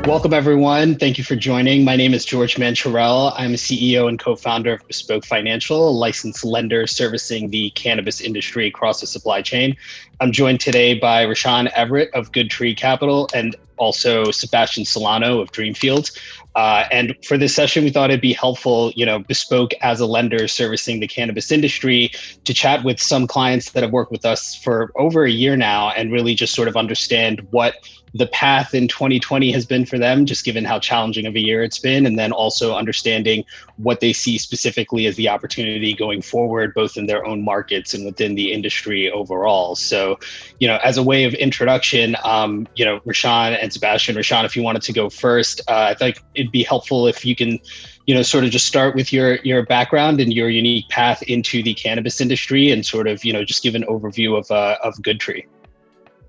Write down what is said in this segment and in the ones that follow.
Welcome, everyone. Thank you for joining. My name is George Mancheril. I'm a CEO and co-founder of Bespoke Financial, a licensed lender servicing the cannabis industry across the supply chain. I'm joined today by Rashaan Everett of Good Tree Capital and also Sebastian Solano of DreamFields. And for this session, we thought it'd be helpful, Bespoke as a lender servicing the cannabis industry, to chat with some clients that have worked with us for over a year now and really just sort of understand what the path in 2020 has been for them, just given how challenging of a year it's been, and then also understanding what they see specifically as the opportunity going forward, both in their own markets and within the industry overall. So, as a way of introduction, Rashaan and Sebastian. Rashaan, if you wanted to go first, I think it'd be helpful if you can, sort of just start with your background and your unique path into the cannabis industry and sort of, just give an overview of Good Tree.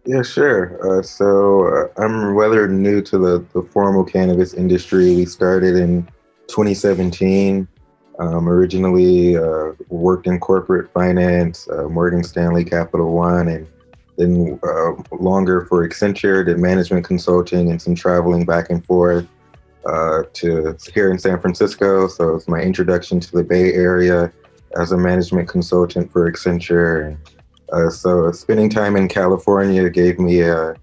Yeah, sure. So I'm rather new to the formal cannabis industry. We started in 2017. Originally worked in corporate finance, Morgan Stanley, Capital One, and then longer for Accenture, did management consulting and some traveling back and forth to here in San Francisco. So it's my introduction to the Bay Area as a management consultant for Accenture. So spending time in California gave me a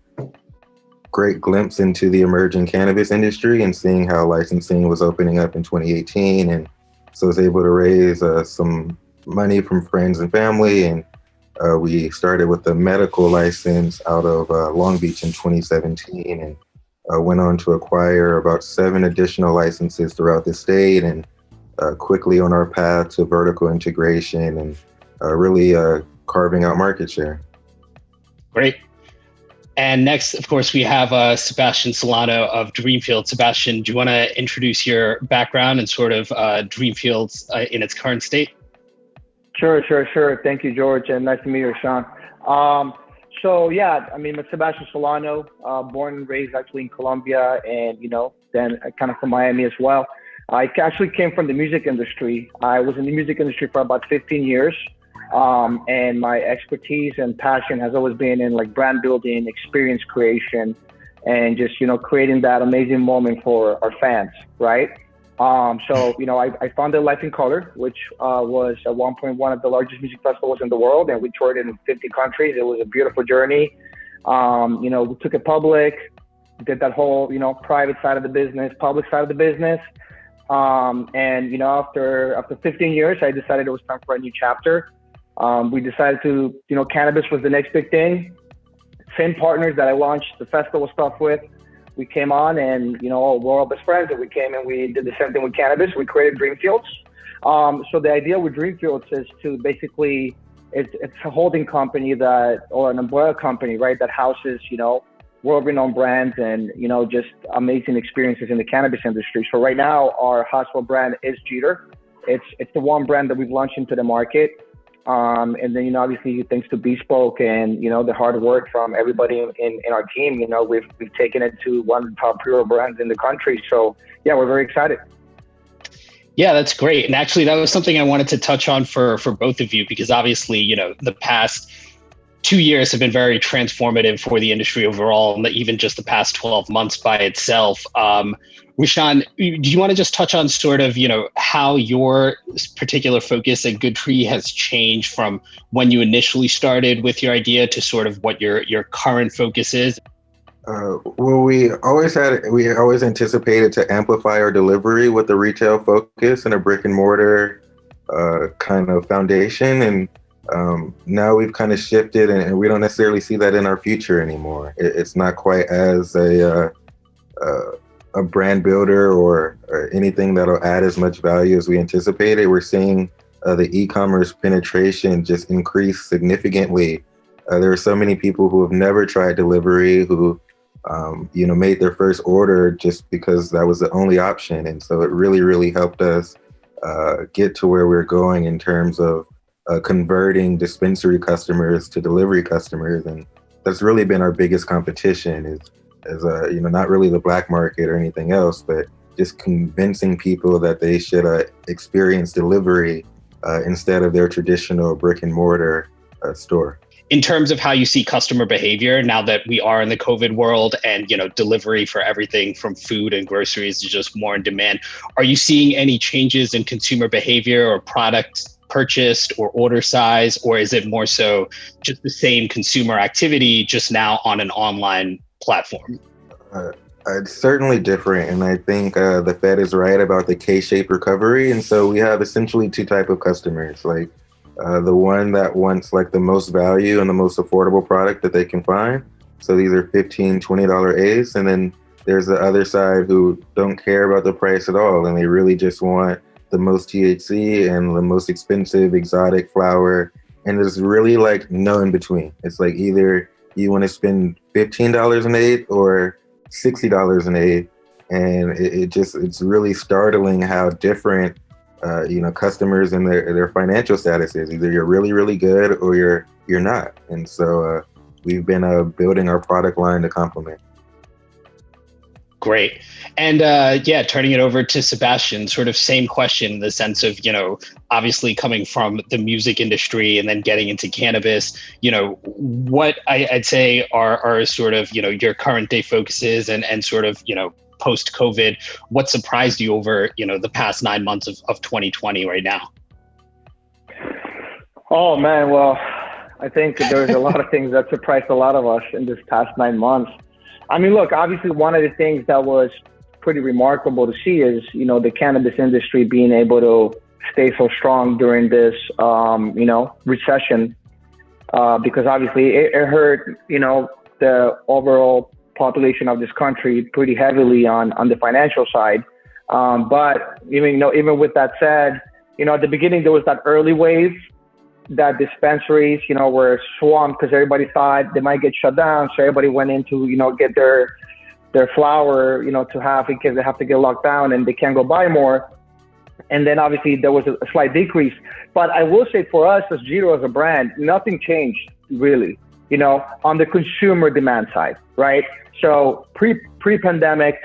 great glimpse into the emerging cannabis industry and seeing how licensing was opening up in 2018. And so I was able to raise some money from friends and family. And we started with a medical license out of Long Beach in 2017 and went on to acquire about 7 additional licenses throughout the state and quickly on our path to vertical integration and really carving out market share. Great. And next, of course, we have Sebastian Solano of DreamFields. Sebastian, do you want to introduce your background and sort of DreamFields in its current state? Sure. Thank you, George, and nice to meet you, Rashaan. I'm Sebastian Solano, born and raised actually in Colombia, and then kind of from Miami as well. I actually came from the music industry. I was in the music industry for about 15 years. And my expertise and passion has always been in like brand building, experience creation, and just, creating that amazing moment for our fans, right? I founded Life in Color, which was at one point one of the largest music festivals in the world, and we toured in 50 countries. It was a beautiful journey. We took it public, did that whole, private side of the business, public side of the business. After 15 years, I decided it was time for a new chapter. We decided to, cannabis was the next big thing. Same partners that I launched the festival stuff with, we came on and, we're all best friends, and we came and we did the same thing with cannabis. We created DreamFields. So the idea with DreamFields is to basically, it's a holding company or an umbrella company, right, that houses, world-renowned brands and, just amazing experiences in the cannabis industry. So right now, our household brand is Jeter. It's the one brand that we've launched into the market. And then, obviously, thanks to Bespoke and, the hard work from everybody in our team, we've taken it to one of the top pre-roll brands in the country. So, yeah, we're very excited. Yeah, that's great. And actually, that was something I wanted to touch on for both of you, because obviously, the past 2 years have been very transformative for the industry overall, and even just the past 12 months by itself. Rashaan, do you want to just touch on sort of, how your particular focus at Good Tree has changed from when you initially started with your idea to sort of what your current focus is? We always anticipated to amplify our delivery with a retail focus and a brick and mortar kind of foundation. And now we've kind of shifted, and we don't necessarily see that in our future anymore. It's not quite as a brand builder or anything that'll add as much value as we anticipated. We're seeing the e-commerce penetration just increase significantly. There are so many people who have never tried delivery who, made their first order just because that was the only option. And so it really, really helped us get to where we're going in terms of converting dispensary customers to delivery customers. And that's really been our biggest competition is not really the black market or anything else, but just convincing people that they should experience delivery instead of their traditional brick and mortar store. in terms of how you see customer behavior now that we are in the COVID world and, delivery for everything from food and groceries is just more in demand. Are you seeing any changes in consumer behavior or products purchased or order size, or is it more so just the same consumer activity, just now on an online platform? It's certainly different. And I think the Fed is right about the K-shaped recovery. And so we have essentially two types of customers, like the one that wants like the most value and the most affordable product that they can find. So these are $15, $20 A's. And then there's the other side who don't care about the price at all. And they really just want the most THC and the most expensive exotic flower. And there's really like no in between. It's like either you want to spend $15 an eighth or $60 an eighth. And it's really startling how different, customers and their financial status is. Either you're really, really good or you're not. And so we've been building our product line to complement. Great. And turning it over to Sebastian, sort of same question in the sense of, obviously coming from the music industry and then getting into cannabis, what I'd say are sort of, your current day focuses and sort of, post-COVID, what surprised you over, the past 9 months of 2020 right now? Oh, man. Well, I think there's a lot of things that surprised a lot of us in this past 9 months. I mean, look, obviously one of the things that was pretty remarkable to see is, the cannabis industry being able to stay so strong during this, recession, because obviously it hurt, the overall population of this country pretty heavily on the financial side. But even with that said, at the beginning, there was that early wave that dispensaries, were swamped because everybody thought they might get shut down. So everybody went in to, get their flower, to have in case they have to get locked down and they can't go buy more. And then obviously there was a slight decrease. But I will say for us as Giro as a brand, nothing changed really, on the consumer demand side, right? So pre-pandemic,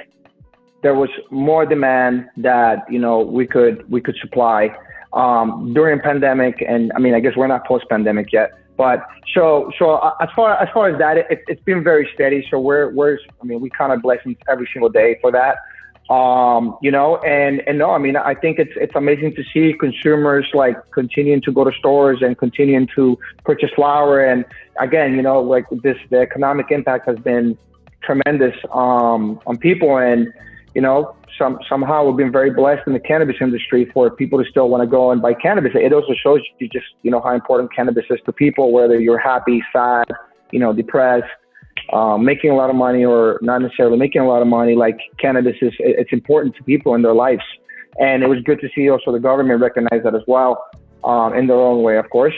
there was more demand that, we could supply. During pandemic, and I mean, I guess we're not post-pandemic yet, but so as far as that, it's been very steady. So we kind of blessings every single day for that. And no, I mean, I think it's amazing to see consumers like continuing to go to stores and continuing to purchase flower. And again, the economic impact has been tremendous on people, and somehow we've been very blessed in the cannabis industry for people to still want to go and buy cannabis. It also shows you just, how important cannabis is to people, whether you're happy, sad, depressed, making a lot of money or not necessarily making a lot of money. Like cannabis it's important to people in their lives. And it was good to see also the government recognize that as well, in their own way, of course.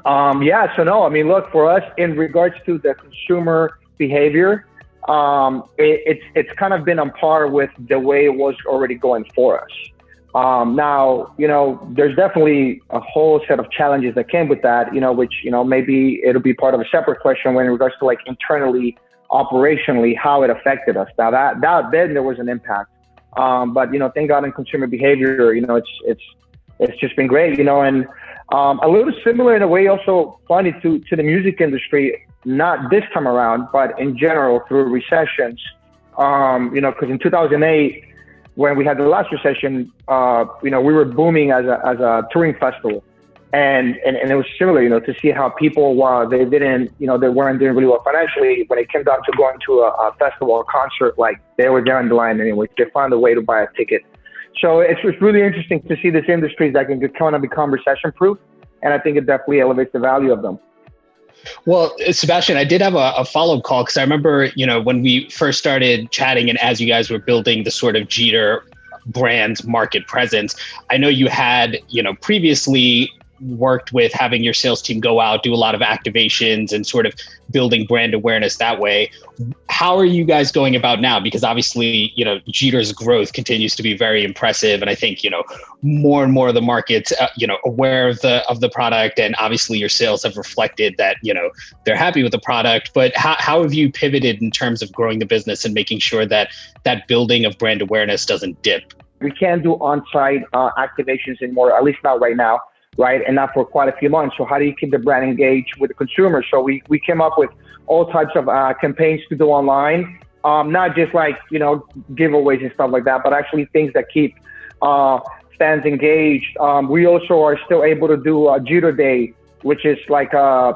So no, I mean, look, for us in regards to the consumer behavior, it's kind of been on par with the way it was already going for us. Now, there's definitely a whole set of challenges that came with that, which, maybe it'll be part of a separate question when in regards to like internally, operationally, how it affected us. Now that then there was an impact. But, thank God in consumer behavior, it's just been great, and a little similar in a way, also funny to the music industry. Not this time around, but in general through recessions, because in 2008, when we had the last recession, we were booming as a touring festival, and it was similar, to see how people, while they didn't, they weren't doing really well financially, when it came down to going to a festival or concert, like they were there in the line anyway, they found a way to buy a ticket. So it's really interesting to see this industry that can kind of become recession proof, and I think it definitely elevates the value of them. Well, Sebastian, I did have a follow-up call because I remember, when we first started chatting and as you guys were building the sort of Jeter brand market presence, I know you had, previously worked with having your sales team go out, do a lot of activations and sort of building brand awareness that way. How are you guys going about now? Because obviously, Jeter's growth continues to be very impressive. And I think, more and more of the market's, aware of the product, and obviously your sales have reflected that, they're happy with the product. But how have you pivoted in terms of growing the business and making sure that building of brand awareness doesn't dip? We can't do on-site activations anymore, at least not right now. right? And not for quite a few months. So how do you keep the brand engaged with the consumer? So we came up with all types of campaigns to do online, not just like, giveaways and stuff like that, but actually things that keep fans engaged. We also are still able to do a Jeter Day, which is like a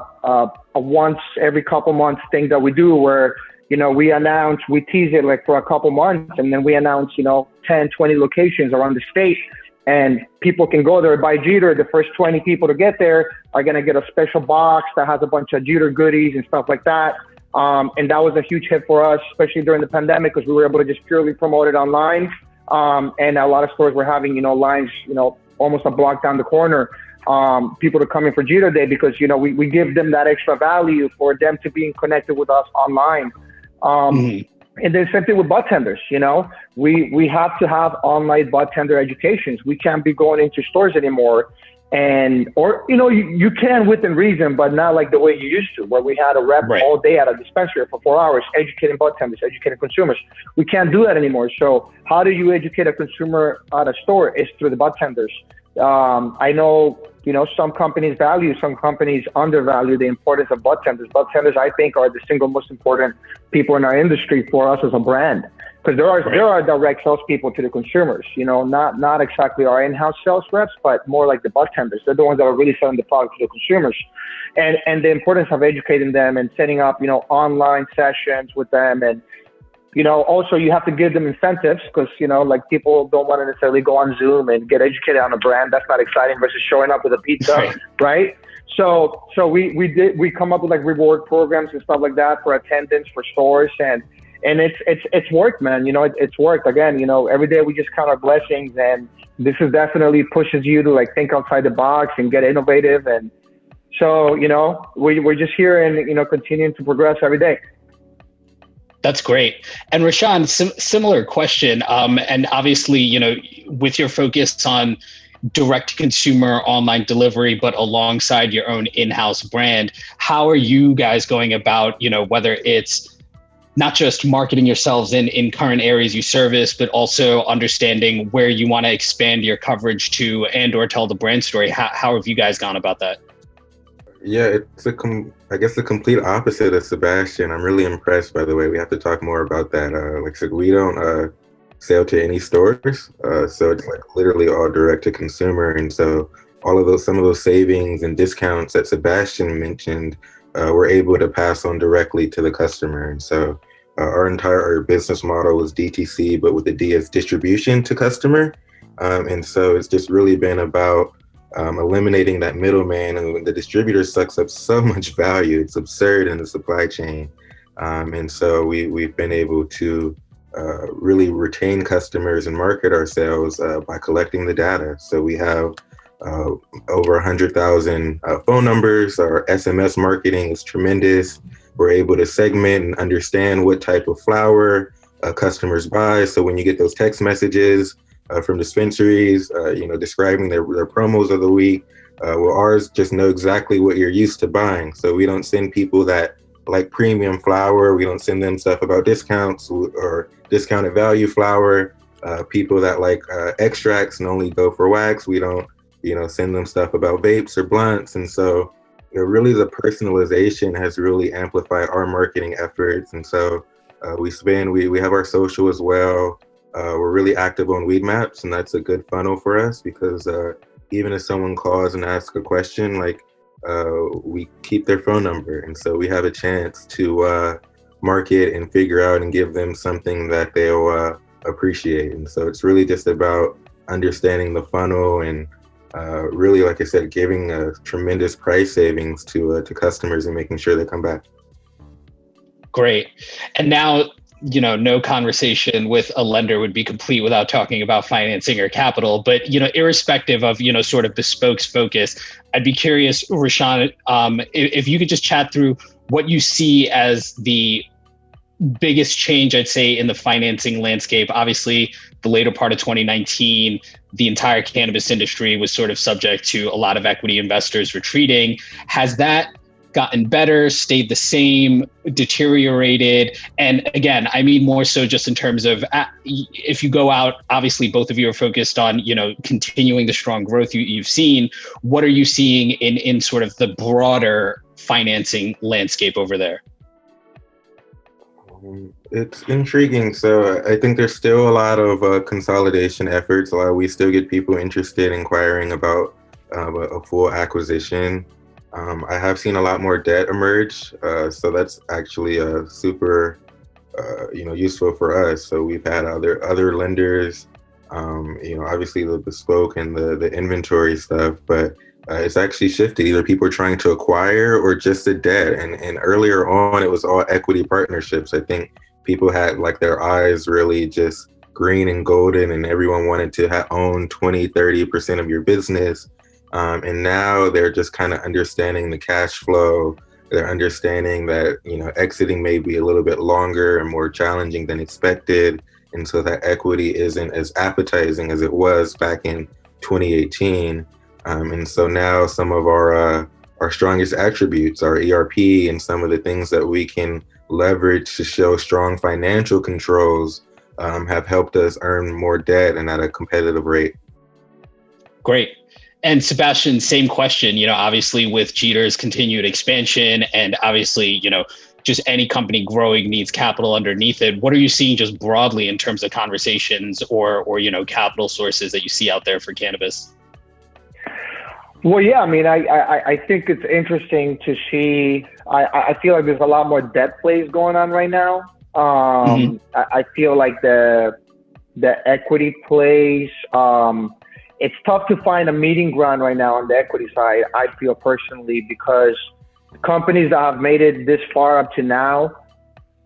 once every couple months thing that we do where, we tease it like for a couple months, and then we announce, 10, 20 locations around the state, and people can go there, buy Jeter. The first 20 people to get there are going to get a special box that has a bunch of Jeter goodies and stuff like that. And that was a huge hit for us, especially during the pandemic, because we were able to just purely promote it online. And a lot of stores were having, lines, almost a block down the corner, people to come in for Jeter Day, because, we give them that extra value for them to being connected with us online. And then same thing with budtenders, we have to have online budtender educations. We can't be going into stores anymore. You can within reason, but not like the way you used to, where we had a rep all day at a dispensary for 4 hours, educating budtenders, educating consumers. We can't do that anymore. So how do you educate a consumer at a store? Is through the budtenders. I know, some companies value, some companies undervalue the importance of budtenders. Budtenders, I think, are the single most important people in our industry for us as a brand. Because there are direct salespeople to the consumers, not exactly our in-house sales reps, but more like the budtenders. They're the ones that are really selling the product to the consumers. And the importance of educating them and setting up, online sessions with them. And, also you have to give them incentives, because, like people don't want to necessarily go on Zoom and get educated on a brand. That's not exciting versus showing up with a pizza, right? So we come up with like reward programs and stuff like that for attendance for stores. And it's worked, man. It's worked. Again, every day we just count our blessings, and this is definitely pushes you to like think outside the box and get innovative. And so, we're just here and, continuing to progress every day. That's great. And Rashaan, similar question. And obviously, with your focus on direct consumer online delivery, but alongside your own in-house brand, how are you guys going about, whether it's not just marketing yourselves in current areas you service, but also understanding where you want to expand your coverage to and or tell the brand story? How have you guys gone about that? Yeah, it's I guess the complete opposite of Sebastian. I'm really impressed, by the way. We have to talk more about that. Like I said, we don't sell to any stores. So it's like literally all direct to consumer. And so some of those savings and discounts that Sebastian mentioned, we're able to pass on directly to the customer. And so our entire business model is DTC, but with the D as distribution to customer. And so it's just really been about eliminating that middleman, and the distributor sucks up so much value. It's absurd in the supply chain. And so we've been able to really retain customers and market ourselves by collecting the data. So we have over 100,000 phone numbers. Our SMS marketing is tremendous. We're able to segment and understand what type of flower customers buy. So when you get those text messages from dispensaries, describing their promos of the week, ours just know exactly what you're used to buying. So we don't send people that like premium flower. We don't send them stuff about discounts or discounted value flower. People that like extracts and only go for wax. We don't, send them stuff about vapes or blunts. And so really the personalization has really amplified our marketing efforts. And so we have our social as well. We're really active on Weed Maps, and that's a good funnel for us because even if someone calls and asks a question, we keep their phone number. And so we have a chance to market and figure out and give them something that they'll appreciate. And so it's really just about understanding the funnel and really, like I said, giving tremendous price savings to customers and making sure they come back. Great. And now, no conversation with a lender would be complete without talking about financing or capital. But, irrespective of, sort of Bespoke's focus, I'd be curious, Rashaan, if you could just chat through what you see as the biggest change, I'd say, in the financing landscape. Obviously, the later part of 2019, the entire cannabis industry was sort of subject to a lot of equity investors retreating. Has that gotten better, stayed the same, deteriorated? And again, I mean more so just in terms of if you go out, obviously both of you are focused on, continuing the strong growth you've seen. What are you seeing in sort of the broader financing landscape over there? It's intriguing. So I think there's still a lot of consolidation efforts. We still get people interested in inquiring about a full acquisition. I have seen a lot more debt emerge, so that's actually super, useful for us. So we've had other lenders, obviously the bespoke and the inventory stuff, but it's actually shifted. Either people are trying to acquire or just the debt. And earlier on, it was all equity partnerships. I think people had like their eyes really just green and golden, and everyone wanted to own 20, 30% of your business. And now they're just kind of understanding the cash flow. They're understanding that, exiting may be a little bit longer and more challenging than expected. And so that equity isn't as appetizing as it was back in 2018. And so now some of our strongest attributes, our ERP and some of the things that we can leverage to show strong financial controls have helped us earn more debt and at a competitive rate. Great. And Sebastian, same question, obviously with Jeter's continued expansion and obviously, just any company growing needs capital underneath it. What are you seeing just broadly in terms of conversations or capital sources that you see out there for cannabis? Well, yeah, I mean, I think it's interesting to see. I feel like there's a lot more debt plays going on right now. I feel like the equity plays, it's tough to find a meeting ground right now on the equity side, I feel personally, because companies that have made it this far up to now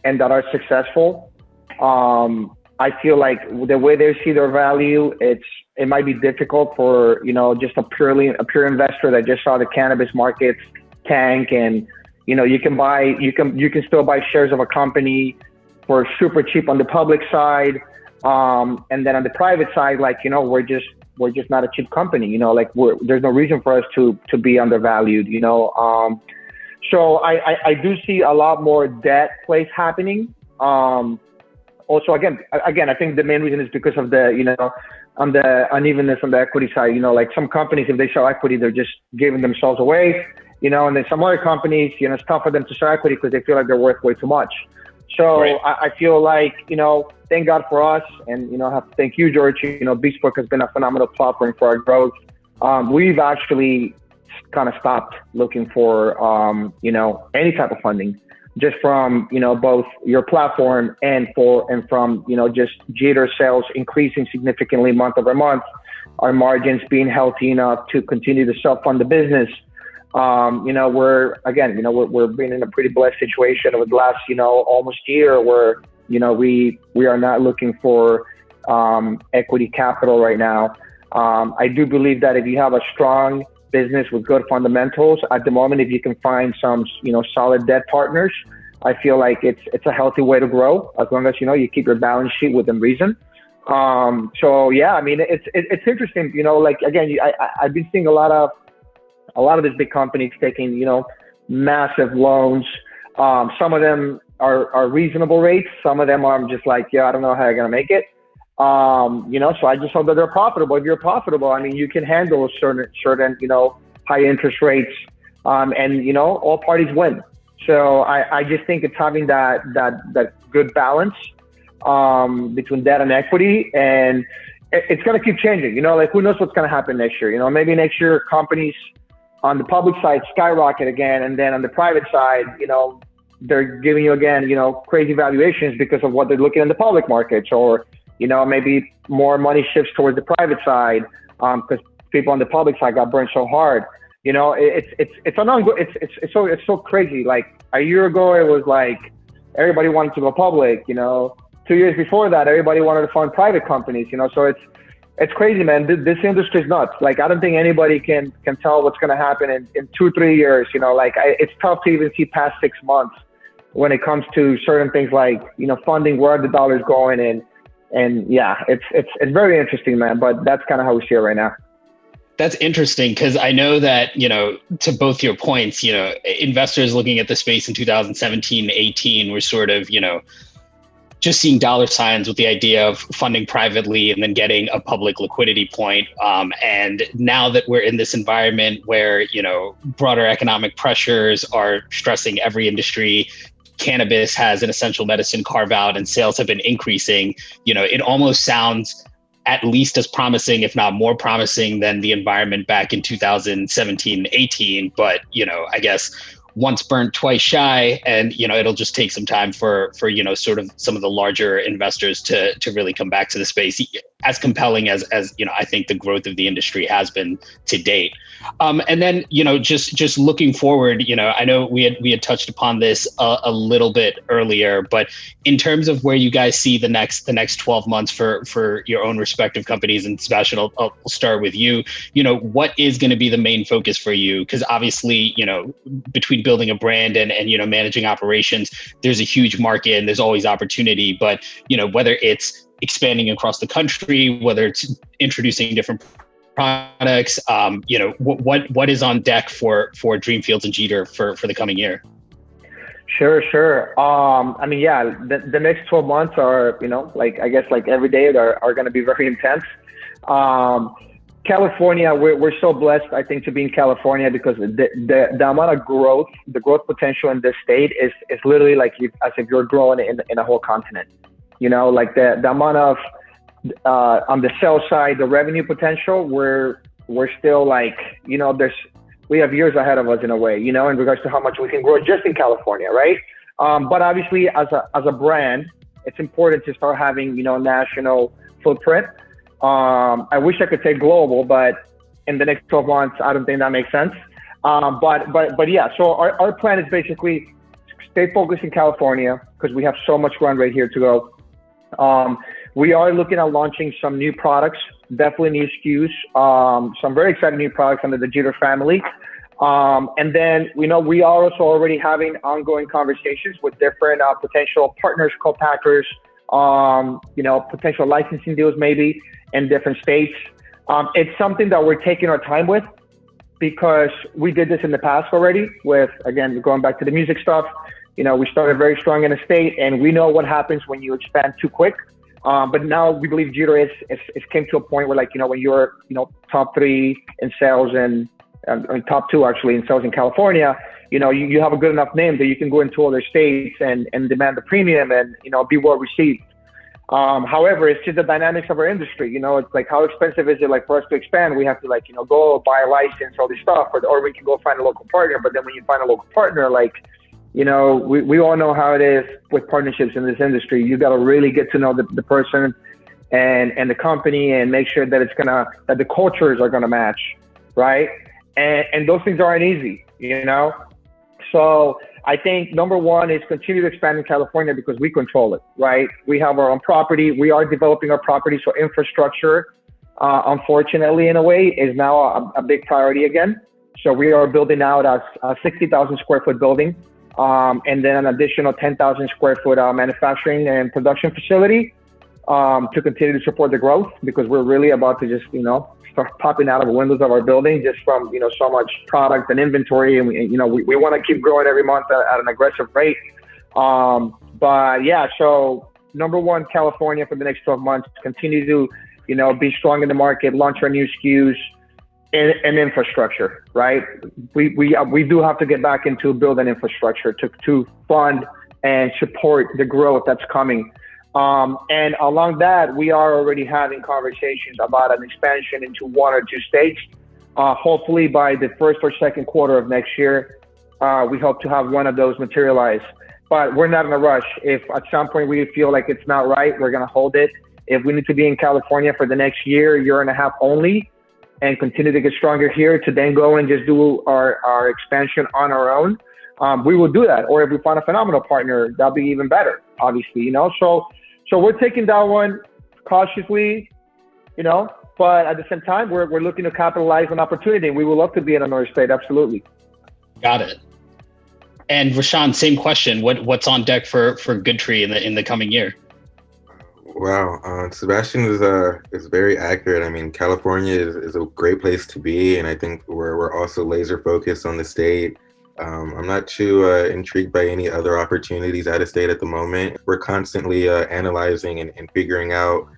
and that are successful, I feel like the way they see their value, it might be difficult for, just a pure investor that just saw the cannabis markets tank, and, you can still buy shares of a company for super cheap on the public side. And then on the private side, we're just not a cheap company, there's no reason for us to be undervalued, So I do see a lot more debt plays happening. Also, again, I think the main reason is because of the, on the unevenness on the equity side, some companies, if they sell equity, they're just giving themselves away, and then some other companies, it's tough for them to sell equity because they feel like they're worth way too much. So right. I feel like, thank God for us, and, I have to thank you, George. Bespoke has been a phenomenal platform for our growth. We've actually kind of stopped looking for, any type of funding, just from, both your platform and from, just Jeter sales increasing significantly month over month, our margins being healthy enough to continue to self-fund the business. We're being in a pretty blessed situation over the last, almost year where, we are not looking for equity capital right now. I do believe that if you have a strong business with good fundamentals at the moment, if you can find some, solid debt partners, I feel like it's a healthy way to grow as long as, you keep your balance sheet within reason. So yeah, I mean, it's interesting, again, I've been seeing a lot of these big companies taking, massive loans. Some of them are reasonable rates. Some of them are just like, yeah, I don't know how you're going to make it. So I just hope that they're profitable. If you're profitable, I mean, you can handle certain, high interest rates, and, all parties win. So I just think it's having that good balance, between debt and equity, and it's going to keep changing, who knows what's going to happen next year, maybe next year companies on the public side skyrocket again. And then on the private side, they're giving you again, crazy valuations because of what they're looking in the public markets, or, maybe more money shifts towards the private side, because people on the public side got burned so hard. It's so crazy. Like a year ago, it was like everybody wanted to go public. 2 years before that, everybody wanted to fund private companies. So it's crazy, man. This industry is nuts. Like I don't think anybody can tell what's going to happen in 2-3 years. It's tough to even see past 6 months when it comes to certain things like funding, where the dollar's going, and yeah, it's very interesting, man. But that's kind of how we see it right now. That's interesting because I know that, to both your points, investors looking at the space in 2017, 18 were sort of, just seeing dollar signs with the idea of funding privately and then getting a public liquidity point. And now that we're in this environment where, broader economic pressures are stressing every industry, cannabis has an essential medicine carve out and sales have been increasing, it almost sounds at least as promising, if not more promising than the environment back in 2017, 18. But, I guess once burnt, twice shy, and, it'll just take some time for sort of some of the larger investors to really come back to the space, as compelling as I think the growth of the industry has been to date. And then, just looking forward, I know we had touched upon this a little bit earlier, but in terms of where you guys see the next 12 months for your own respective companies, and Sebastian, I'll start with you. What is going to be the main focus for you? Because obviously, between building a brand and managing operations, there's a huge market and there's always opportunity. But whether it's expanding across the country, whether it's introducing different products, what is on deck for DreamFields and Jeter for the coming year? Sure. The next 12 months are, I guess every day are going to be very intense. California, we're so blessed, I think, to be in California because the amount of growth, the growth potential in this state is literally as if you're growing in a whole continent. The amount of on the sales side, the revenue potential, we're still we have years ahead of us in a way, in regards to how much we can grow just in California, right? But obviously, as a brand, it's important to start having national footprint. I wish I could say global, but in the next 12 months, I don't think that makes sense. But yeah, so our plan is basically stay focused in California because we have so much ground right here to go. We are looking at launching some new products, definitely new SKUs, some very exciting new products under the Jeter family. And then, we are also already having ongoing conversations with different potential partners, co-packers, potential licensing deals maybe in different states. It's something that we're taking our time with because we did this in the past already with, again, going back to the music stuff. We started very strong in a state and we know what happens when you expand too quick. But now we believe Jeter is came to a point where when you're, top 3 in sales and top 2 actually in sales in California, you have a good enough name that you can go into other states and demand the premium and, be well received. However, it's just the dynamics of our industry. It's how expensive is it for us to expand? We have to go buy a license, all this stuff, or we can go find a local partner. But then when you find a local partner, we all know how it is with partnerships in this industry. You got to really get to know the person and the company and make sure that that the cultures are gonna match, right? And those things aren't easy, So I think number one is continue to expand in California because we control it, right? We have our own property. We are developing our property, so infrastructure, unfortunately, in a way, is now a big priority again. So we are building out a 60,000 square foot building. And then an additional 10,000 square foot manufacturing and production facility to continue to support the growth because we're really about to just, start popping out of the windows of our building just from, so much product and inventory. And we want to keep growing every month at an aggressive rate. But yeah, so number one, California for the next 12 months, continue to, be strong in the market, launch our new SKUs. And infrastructure, right? We do have to get back into building infrastructure to fund and support the growth that's coming. And along that, we are already having conversations about an expansion into 1 or 2 states. Hopefully by the first or second quarter of next year, we hope to have one of those materialize. But we're not in a rush. If at some point we feel like it's not right, we're gonna hold it. If we need to be in California for the next year and a half only, and continue to get stronger here to then go and just do our expansion on our own, we will do that. Or if we find a phenomenal partner, that'll be even better, obviously, So we're taking that one cautiously, but at the same time, we're looking to capitalize on opportunity. We would love to be in another state, absolutely. Got it. And Rashaan, same question. What's on deck for Good Tree in the coming year? Wow, Sebastian is very accurate. I mean, California is a great place to be, and I think we're also laser focused on the state. I'm not too intrigued by any other opportunities out of state at the moment. We're constantly analyzing and figuring out,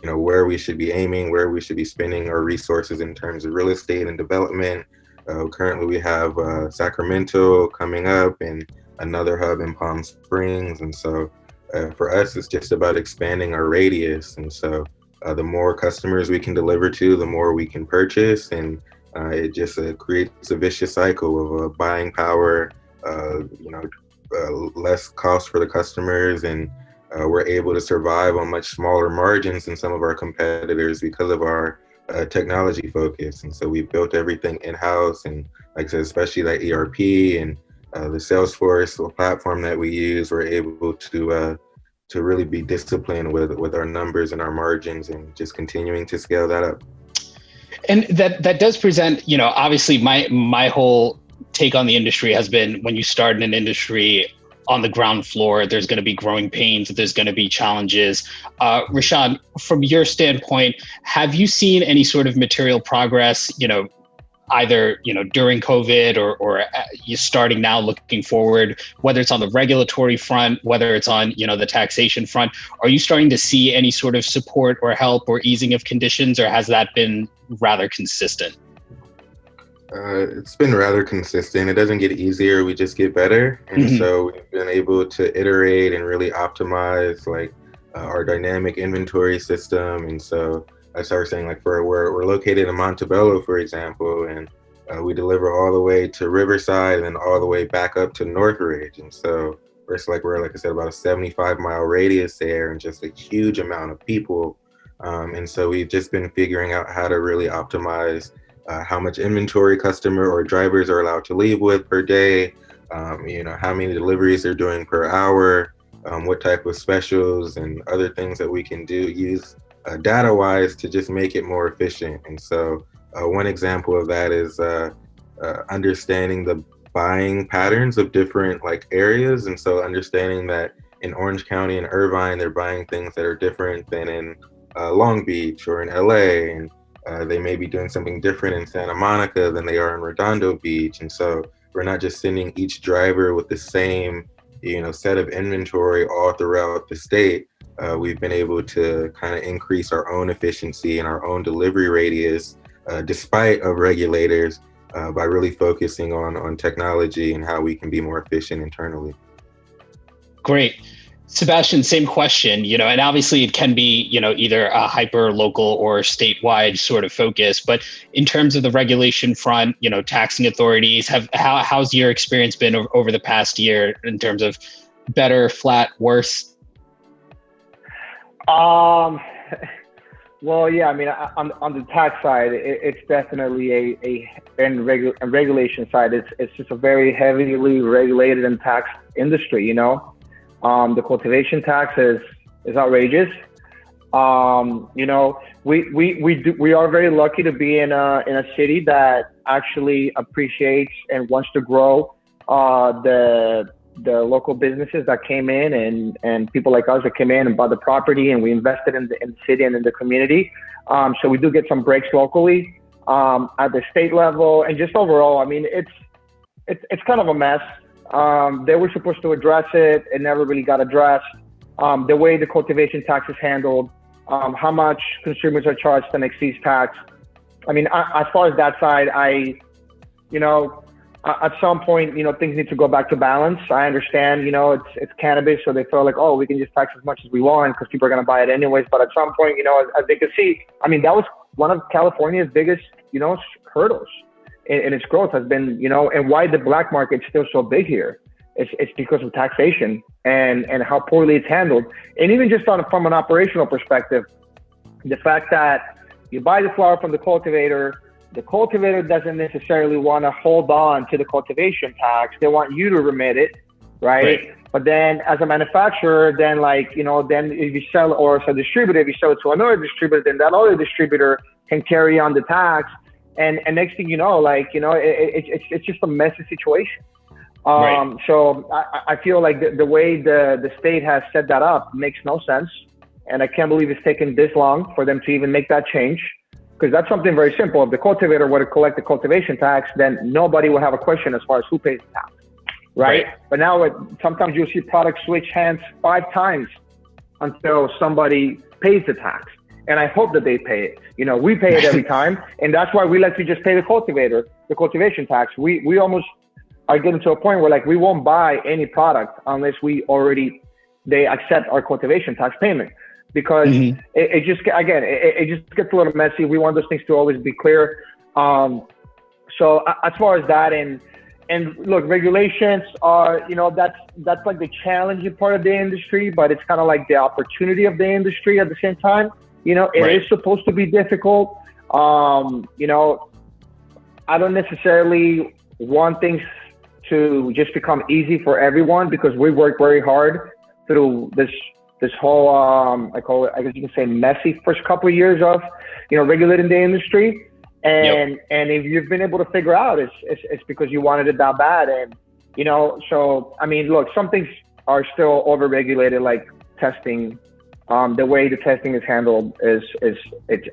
where we should be aiming, where we should be spending our resources in terms of real estate and development. Currently, we have Sacramento coming up and another hub in Palm Springs, and so. For us, it's just about expanding our radius. And so the more customers we can deliver to, the more we can purchase. And it just creates a vicious cycle of buying power, less cost for the customers. And we're able to survive on much smaller margins than some of our competitors because of our technology focus. And so we've built everything in-house. And like I said, especially that ERP and the Salesforce platform that we use, we're able to really be disciplined with our numbers and our margins and just continuing to scale that up. And that does present, obviously my whole take on the industry has been when you start in an industry on the ground floor, there's going to be growing pains, there's going to be challenges. Rashaan, from your standpoint, have you seen any sort of material progress, either during COVID or you starting now looking forward, whether it's on the regulatory front, whether it's on the taxation front? Are you starting to see any sort of support or help or easing of conditions, or has that been rather consistent? It's been rather consistent. It doesn't get easier, we just get better. And so we've been able to iterate and really optimize our dynamic inventory system. And so I started saying, we're located in Montebello, for example, and we deliver all the way to Riverside and then all the way back up to Northridge. And so we're like I said, about a 75-mile radius there and just a huge amount of people. And so we've just been figuring out how to really optimize how much inventory customer or drivers are allowed to leave with per day, how many deliveries they're doing per hour, what type of specials and other things that we can use data-wise to just make it more efficient. And so one example of that is understanding the buying patterns of different areas. And so understanding that in Orange County and Irvine, they're buying things that are different than in Long Beach or in LA. And they may be doing something different in Santa Monica than they are in Redondo Beach. And so we're not just sending each driver with the same set of inventory all throughout the state. We've been able to kind of increase our own efficiency and our own delivery radius, despite of regulators, by really focusing on technology and how we can be more efficient internally. Great. Sebastian, same question, and obviously it can be, either a hyper local or statewide sort of focus, but in terms of the regulation front, taxing authorities, how's your experience been over the past year in terms of better, flat, worse? Well, yeah, I mean, on the tax side, it's definitely and regulation side, it's just a very heavily regulated and taxed industry, The cultivation tax is outrageous. We are very lucky to be in a city that actually appreciates and wants to grow the local businesses that came in and people like us that came in and bought the property, and we invested in the city and in the community. So we do get some breaks locally at the state level, and just overall, I mean, it's kind of a mess. They were supposed to address it. It never really got addressed. The way the cultivation tax is handled, how much consumers are charged an excise tax. I mean, as far as that side, at some point, things need to go back to balance. I understand, it's cannabis, so they feel like, oh, we can just tax as much as we want because people are going to buy it anyways. But at some point, as they can see, I mean, that was one of California's biggest, hurdles in its growth has been, and why the black market is still so big here. It's because of taxation and how poorly it's handled. And even just from an operational perspective, the fact that you buy the flower from the cultivator doesn't necessarily want to hold on to the cultivation tax. They want you to remit it, right? But then as a manufacturer, then then if you sell, or as a distributor, if you sell it to another distributor, then that other distributor can carry on the tax. And next thing you know, it's just a messy situation. So I feel like the way the state has set that up makes no sense. and I can't believe it's taken this long for them to even make that change. Because that's something very simple. If the cultivator were to collect the cultivation tax, then nobody would have a question as far as who pays the tax, right? But now sometimes you'll see products switch hands 5 times until somebody pays the tax. And I hope that they pay it. We pay it every time. And that's why we like to just pay the cultivation tax. We almost are getting to a point where we won't buy any product unless they accept our cultivation tax payment. Because it just gets a little messy. We want those things to always be clear. So as far as that, and look, regulations are, that's like the challenging part of the industry, but it's kind of like the opportunity of the industry at the same time. It is supposed to be difficult. I don't necessarily want things to just become easy for everyone, because we work very hard through this whole, I guess you can say, messy first couple of years of, regulating the industry. And if you've been able to figure out, it's because you wanted it that bad. And, so, I mean, look, some things are still over-regulated, like testing. The way the testing is handled is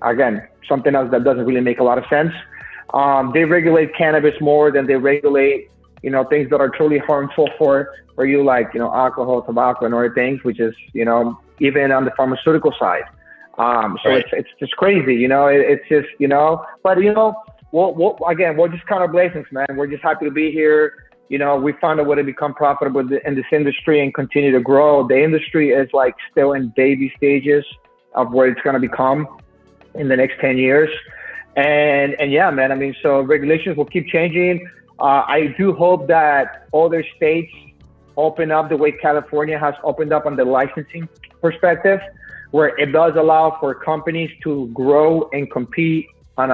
again, something else that doesn't really make a lot of sense. They regulate cannabis more than they regulate, things that are truly harmful for you, like, alcohol, tobacco, and other things, which is, even on the pharmaceutical side. It's just crazy, it's just, but, we're just kind of blessings, man. We're just happy to be here. We found a way to become profitable in this industry and continue to grow. The industry is still in baby stages of where it's going to become in the next 10 years. And yeah, man, I mean, so regulations will keep changing. I do hope that other states open up the way California has opened up on the licensing perspective, where it does allow for companies to grow and compete on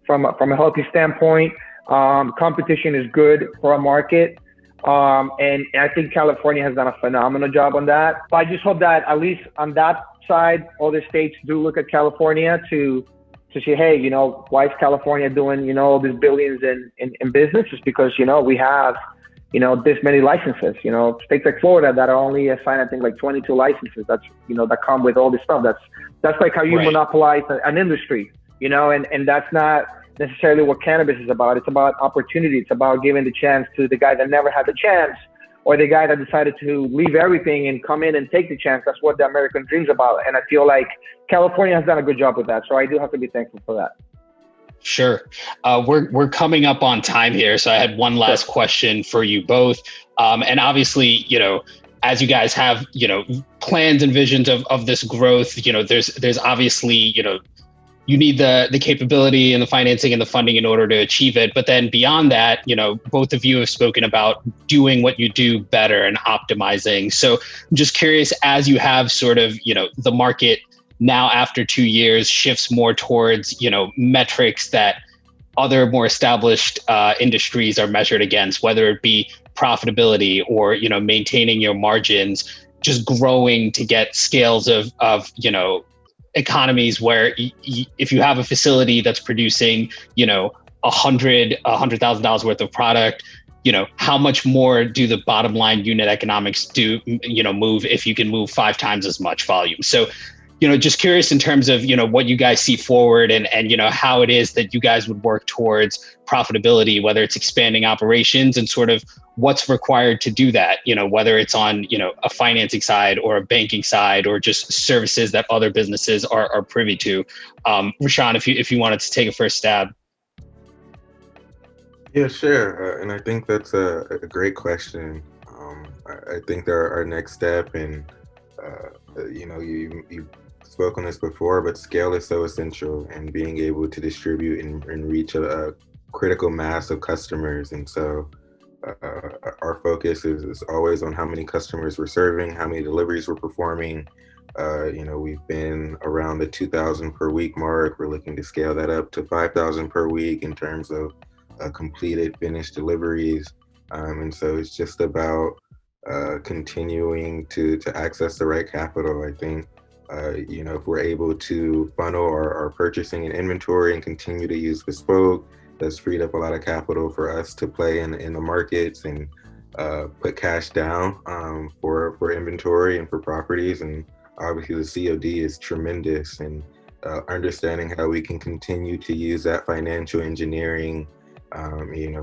from a healthy standpoint. Competition is good for a market. And I think California has done a phenomenal job on that. But I just hope that at least on that side, other states do look at California to say, hey, why is California doing, all these billions in business? It's because, we have, this many licenses, states like Florida that are only assigned, I think, 22 licenses. That's, that come with all this stuff. That's like how you monopolize an industry, and that's not necessarily what cannabis is about. It's about opportunity. It's about giving the chance to the guy that never had the chance, or the guy that decided to leave everything and come in and take the chance. That's what the American dream's about. And I feel like California has done a good job with that. So I do have to be thankful for that. Sure. We're coming up on time here. So I had one last question for you both. And obviously, as you guys have, plans and visions of this growth, there's obviously, you need the capability and the financing and the funding in order to achieve it. But then beyond that, both of you have spoken about doing what you do better and optimizing. So I'm just curious, as you have sort of, the market now after 2 years shifts more towards, metrics that other more established industries are measured against, whether it be profitability or, maintaining your margins, just growing to get scales of economies where if you have a facility that's producing, $100,000 worth of product, how much more do the bottom line unit economics move if you can move 5 times as much volume? So, just curious in terms of, what you guys see forward and how it is that you guys would work towards profitability, whether it's expanding operations and sort of what's required to do that, whether it's on, a financing side or a banking side or just services that other businesses are privy to. Rashaan, if you wanted to take a first stab. Yeah, sure. And I think that's a great question. I think our next step, and you spoke on this before, but scale is so essential, and being able to distribute and reach a critical mass of customers. And so our focus is always on how many customers we're serving, how many deliveries we're performing. We've been around the 2,000 per week mark. We're looking to scale that up to 5,000 per week in terms of completed, finished deliveries. And so it's just about continuing to access the right capital. I think, if we're able to funnel our purchasing and inventory and continue to use Bespoke, that's freed up a lot of capital for us to play in the markets and put cash down for inventory and for properties. And obviously the COD is tremendous, and understanding how we can continue to use that financial engineering,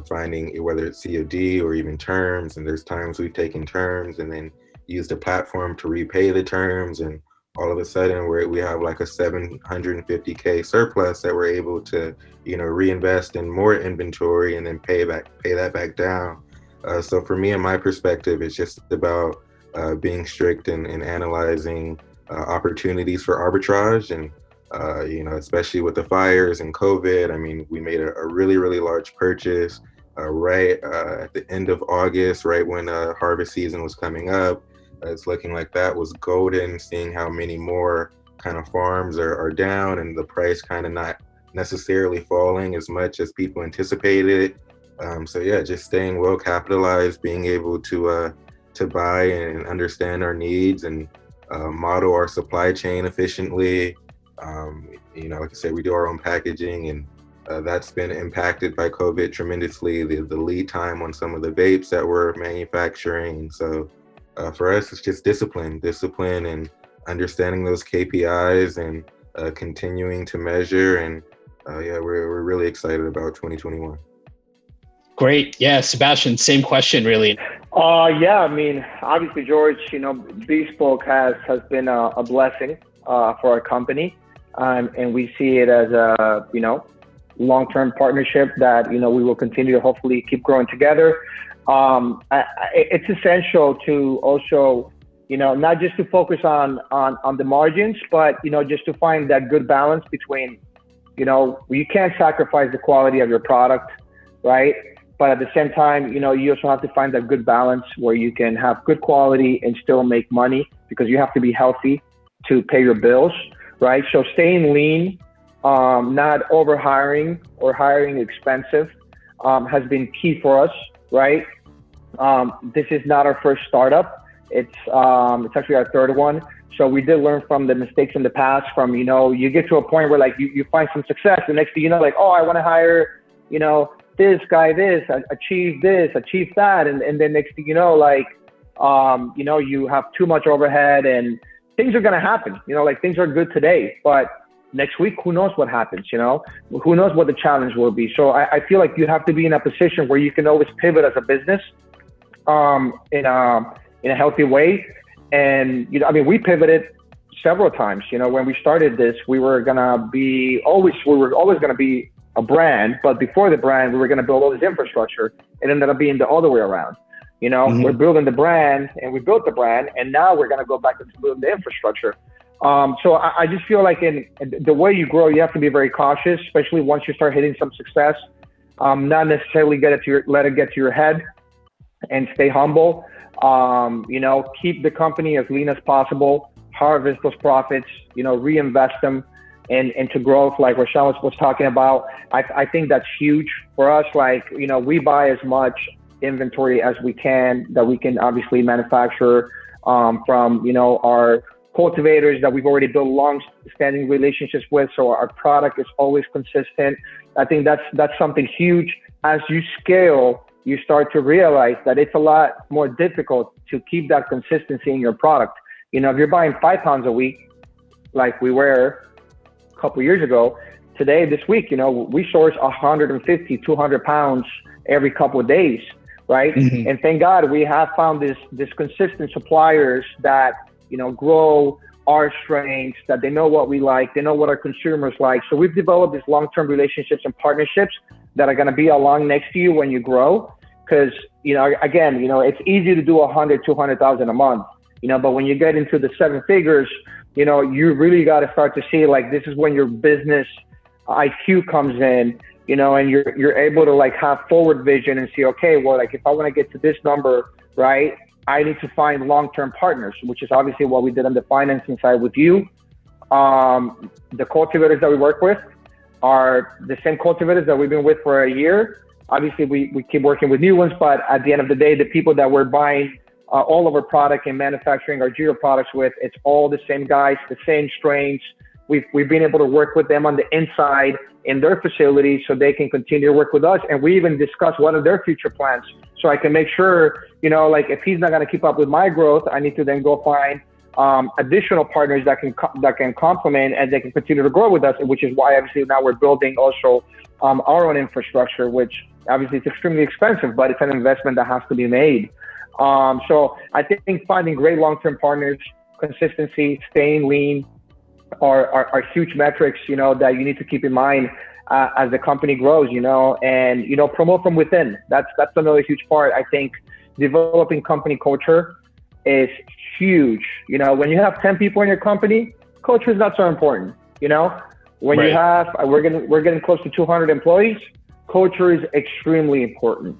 finding whether it's COD or even terms. And there's times we've taken terms and then used a platform to repay the terms, and all of a sudden we have like a 750K surplus that we're able to, reinvest in more inventory and then pay that back down. So for me, in my perspective, it's just about being strict and analyzing opportunities for arbitrage. And especially with the fires and COVID, I mean, we made a really, really large purchase right at the end of August, right when harvest season was coming up. It's looking like that was golden, seeing how many more kind of farms are down and the price kind of not necessarily falling as much as people anticipated. So yeah, just staying well capitalized, being able to buy and understand our needs and model our supply chain efficiently. Like I said, we do our own packaging, and that's been impacted by COVID tremendously, the lead time on some of the vapes that we're manufacturing. So for us, it's just discipline and understanding those KPIs and continuing to measure. And we're really excited about 2021. Great. Yeah, Sebastian, same question, really. Yeah, I mean, obviously, George, Bespoke has been a blessing for our company. And we see it as a, long-term partnership that, we will continue to hopefully keep growing together. It's essential to also, not just to focus on the margins, but, just to find that good balance between, you can't sacrifice the quality of your product, right? But at the same time, you also have to find that good balance where you can have good quality and still make money, because you have to be healthy to pay your bills, right? So staying lean, not over hiring or hiring expensive, has been key for us, right? This is not our first startup. It's actually our third one. So we did learn from the mistakes in the past. From, you get to a point where like you find some success, the next thing you know, like, oh, I want to hire, this guy, achieve that. And then next thing you know, like, you have too much overhead and things are going to happen, like things are good today, but next week, who knows what happens, who knows what the challenge will be. So I feel like you have to be in a position where you can always pivot as a business, in a healthy way. And, we pivoted several times, when we started this, we were always going to be a brand, but before the brand, we were going to build all this infrastructure. It ended up being the other way around. We're building the brand and we built the brand, and now we're going to go back to building the infrastructure. So I just feel like in the way you grow, you have to be very cautious, especially once you start hitting some success. Not necessarily let it get to your head, and stay humble. Keep the company as lean as possible, harvest those profits, reinvest them into growth, like Rashaan was talking about. I think that's huge for us. Like, we buy as much inventory as we can, that we can obviously manufacture from, our cultivators that we've already built long-standing relationships with. So our product is always consistent. I think that's something huge. As you scale, you start to realize that it's a lot more difficult to keep that consistency in your product. If you're buying 5 pounds a week, like we were a couple years ago, this week, we source 150, 200 pounds every couple of days, right? Mm-hmm. And thank God we have found this consistent suppliers that, grow our strains, that they know what we like, they know what our consumers like. So we've developed these long-term relationships and partnerships that are going to be along next to you when you grow. Because, again, it's easy to do 100, 200,000 a month, but when you get into the 7 figures, you really got to start to see, like, this is when your business IQ comes in, and you're able to like have forward vision and see, okay, well, like if I want to get to this number, right, I need to find long-term partners, which is obviously what we did on the financing side with you. The cultivators that we work with are the same cultivators that we've been with for a year. Obviously, we keep working with new ones, but at the end of the day, the people that we're buying all of our product and manufacturing our Giro products with, it's all the same guys, the same strains. We've been able to work with them on the inside in their facilities so they can continue to work with us. And we even discuss what are their future plans. So I can make sure, like if he's not going to keep up with my growth, I need to then go find additional partners that can complement and they can continue to grow with us, which is why obviously now we're building also our own infrastructure, which obviously is extremely expensive, but it's an investment that has to be made. So I think finding great long-term partners, consistency, staying lean are huge metrics, that you need to keep in mind as the company grows, and, promote from within. That's another huge part. I think developing company culture is huge. When you have 10 people in your company, culture is not so important. When Right. you have, we're getting close to 200 employees, culture is extremely important.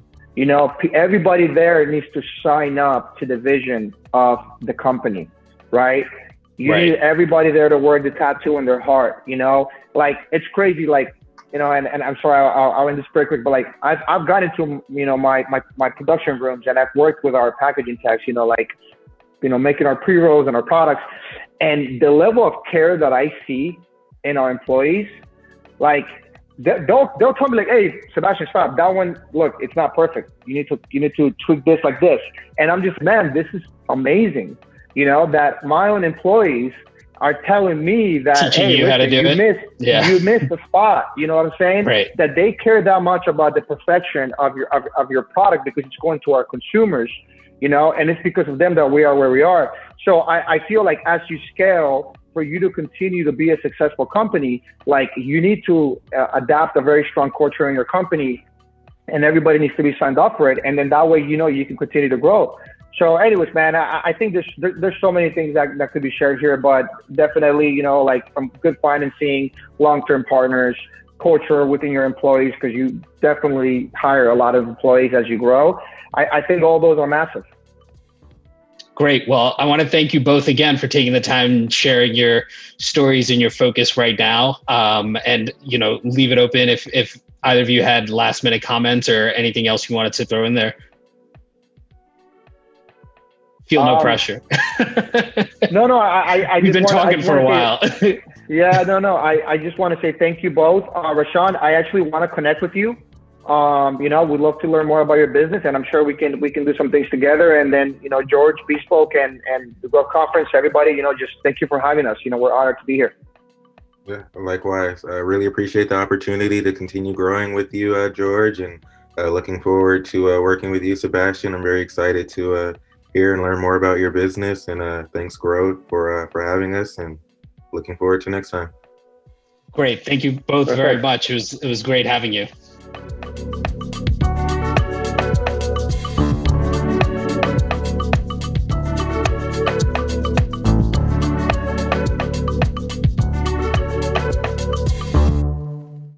Everybody there needs to sign up to the vision of the company, right? You Right. need everybody there to wear the tattoo in their heart, like it's crazy. Like, and I'm sorry, I'll end this very quick, but like I've gone into, my production rooms and I've worked with our packaging techs, making our pre-rolls and our products, and the level of care that I see in our employees, like they'll tell me like, hey, Sebastian, stop, that one, look, it's not perfect. You need to tweak this like this. And I'm just, man, this is amazing. That my own employees are telling me that, Teaching hey, you how to do it. you missed the spot. You know what I'm saying? Right. That they care that much about the perfection of your product because it's going to our consumers, and it's because of them that we are where we are. So I feel like as you scale, for you to continue to be a successful company, like you need to adapt a very strong culture in your company, and everybody needs to be signed up for it. And then that way, you can continue to grow. So anyways, man, I think there's so many things that could be shared here, but definitely, like from good financing, long-term partners, culture within your employees, because you definitely hire a lot of employees as you grow. I think all those are massive. Great. Well, I want to thank you both again for taking the time, sharing your stories and your focus right now. And, leave it open if either of you had last minute comments or anything else you wanted to throw in there. Feel no pressure. No, I We've been talking for a while. Yeah, no. I just want to say thank you both. Rashaan, I actually want to connect with you. We'd love to learn more about your business, and I'm sure we can do some things together. And then, George, Bespoke, and the Growth Conference, everybody, just thank you for having us. We're honored to be here. Yeah, likewise. I really appreciate the opportunity to continue growing with you, George, and looking forward to working with you, Sebastian. I'm very excited to hear and learn more about your business, and thanks, Growth, for having us, and looking forward to next time. Great. Thank you both very much. It was great having you.